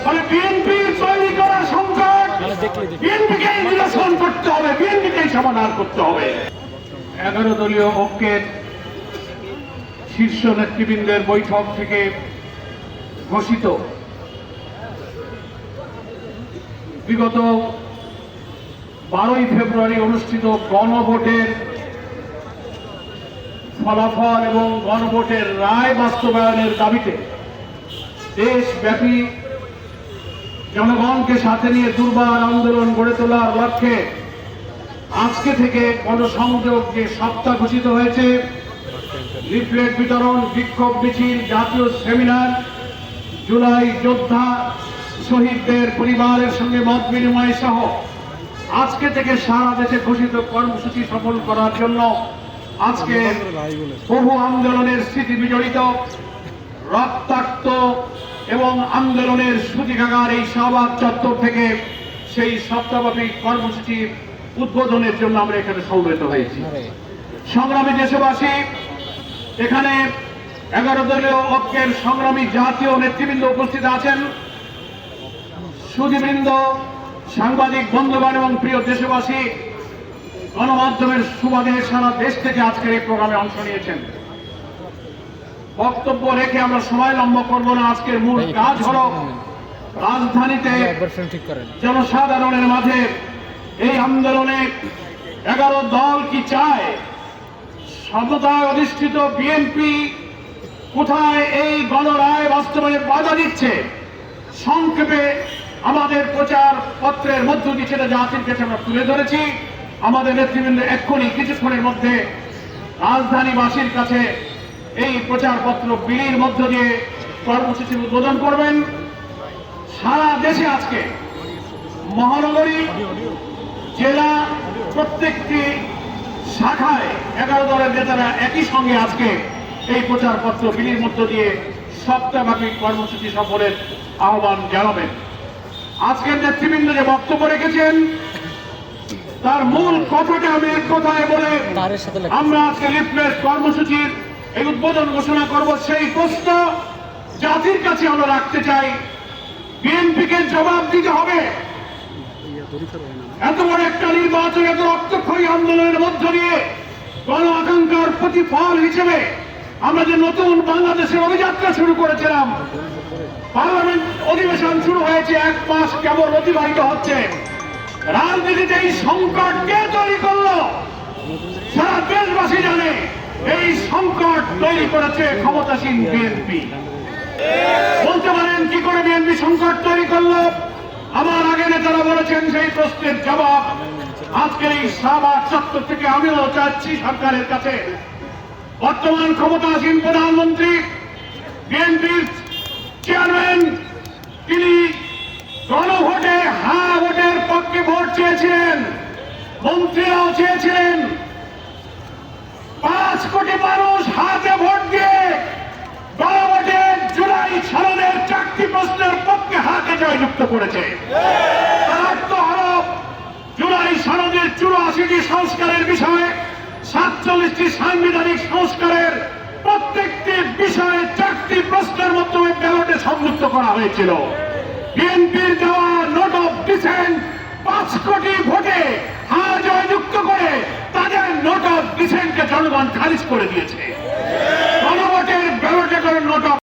মানে বিএনপি তৈরি করা সংকট বিএনপিকে নিরসন করতে হবে, বিএনপিকে সমাধান করতে হবে। 11 দলীয় ঐক্যের শীর্ষ নেতৃবৃন্দের বৈঠক থেকে ঘোষিত বিগত 12ই ফেব্রুয়ারি অনুষ্ঠিত গণভোটের ফলাফল এবং গণভোটের রায় বাস্তবায়নের দাবিতে দেশব্যাপী জনগণকে সাথে নিয়ে দুর্বার আন্দোলন গড়ে তোলার লক্ষ্যে আজকে থেকে গণসংযোগ যে সপ্তাহ ঘোষিত হয়েছে, লিফলেট বিতরণ, বিক্ষোভ মিছিল, জাতীয় সেমিনার, জুলাই যোদ্ধা শহীদদের পরিবারের সঙ্গে মত বিনিময় সহ আজকে থেকে সারা দেশে ঘোষিত কর্মসূচি সফল করার জন্য আজকে বহু আন্দোলনের স্মৃতি বিজড়িত রক্তাক্ত এবং আন্দোলনের সূতিকাগার এই শাহবাগ চত্বর থেকে সেই সপ্তাহব্যাপী কর্মসূচি উদ্বোধনের জন্য আমরা এখানে সমবেত হয়েছি। সংগ্রামী দেশবাসী, এখানে 11 দলীয় ঐক্যের সংগ্রামী জাতীয় নেতৃবৃন্দ উপস্থিত আছেন, সুধীবৃন্দ, সাংবাদিক বন্ধুগণ এবং প্রিয় দেশবাসী, গণমাধ্যমের সুবাদে সারা দেশ থেকে আজকের এই প্রোগ্রামে অংশ নিয়েছেন। বক্তব্য রেখে আমরা সময় লম্বা করব না। আজকের মূল কাজ হল রাজধানীতে জনসাধারণের মাঝে এই আন্দোলনে 11 দল কি চায়, সততায় অধিষ্ঠিত বিএনপি কোথায় এই গণরায় বাস্তবায়নে বাধা দিচ্ছে, সংক্ষেপে আমাদের প্রচার পত্রের মধ্য দিয়ে সেটা জাতির কাছে আমরা তুলে ধরেছি। আমাদের নেতৃবৃন্দ এক্ষুনি কিছুক্ষণের মধ্যে রাজধানীবাসীর কাছে এই প্রচারপত্র বিলির মধ্য দিয়ে কর্মসূচি উদ্বোধন করবেন। সারা দেশে আজকে মহানগরী, জেলা, প্রত্যেকটি শাখায় 11 দলের নেতারা একই সঙ্গে আজকে এই প্রচারপত্র বিলির মধ্য দিয়ে সপ্তাহব্যাপী কর্মসূচি সফলের আহ্বান জানাবেন। আজকের নেতৃবৃন্দ যে বক্তব্য রেখেছেন তার মূল কথাটা আমি এক কথায় বলে আমরা আজকে লিফলেট কর্মসূচির এই উদ্বোধন ঘোষণা করব। সেই প্রশ্ন জাতির কাছে আমরা রাখতে চাই, বিএনপিকে জবাব দিতে হবে। এত বড় একটা নির্বাচন, এত রক্তক্ষয়ী আন্দোলনের মধ্য দিয়ে গণ আকাঙ্ক্ষার প্রতিফল হিসেবে আমরা যে নতুন বাংলাদেশের অভিযাত্রা শুরু করেছিলাম, পার্লামেন্ট অধিবেশন শুরু হয়েছে, 1 মাস কেবল অতিবাহিত হচ্ছে। রাজনীতিতে এই সংকট কে তৈরি করলো সারা দেশবাসী জানে। এই সংকট তৈরি করেছে ক্ষমতাসীন বিএনপি। বলতে পারেন কি করে বিএনপি সংকট তৈরি করলো? আমার আগে নেতারা বলেছেন, সেই প্রশ্নের জবাব আজকের এই শাহবাগ চত্বর থেকে আমিও চাচ্ছি সরকারের কাছে। বর্তমান ক্ষমতাসীন প্রধানমন্ত্রী, বিএনপির চেয়ারম্যান, তিনি গণভোটে হ্যাঁ ভোটের পক্ষে ভোট চেয়েছিলেন, মন্ত্রীরাও চেয়েছিলেন। 5 কোটি মানুষ হাতে ভোট দিয়ে গণভোটে জুলাই সনদের 4টি প্রশ্নের পক্ষে হাতে জয়যুক্ত করেছে। তার অর্থ হল জুলাই সনদের 84টি সংস্কারের বিষয়ে 47টি সাংবিধানিক সংস্কারের প্রত্যেকটি বিষয়ে 4টি প্রশ্নের মাধ্যমে ব্যালটে সংযুক্ত করা হয়েছিল। বিএনপির দেওয়া নোট অফ ডিসেন্ট 5 কোটি ভোটে হ্যাঁ জয়যুক্ত করে তাদের নোট অফ ডিসেন্টকে জনগণ খারিজ করে দিয়েছে। গণভোটের ব্যালটে করে নোট অফ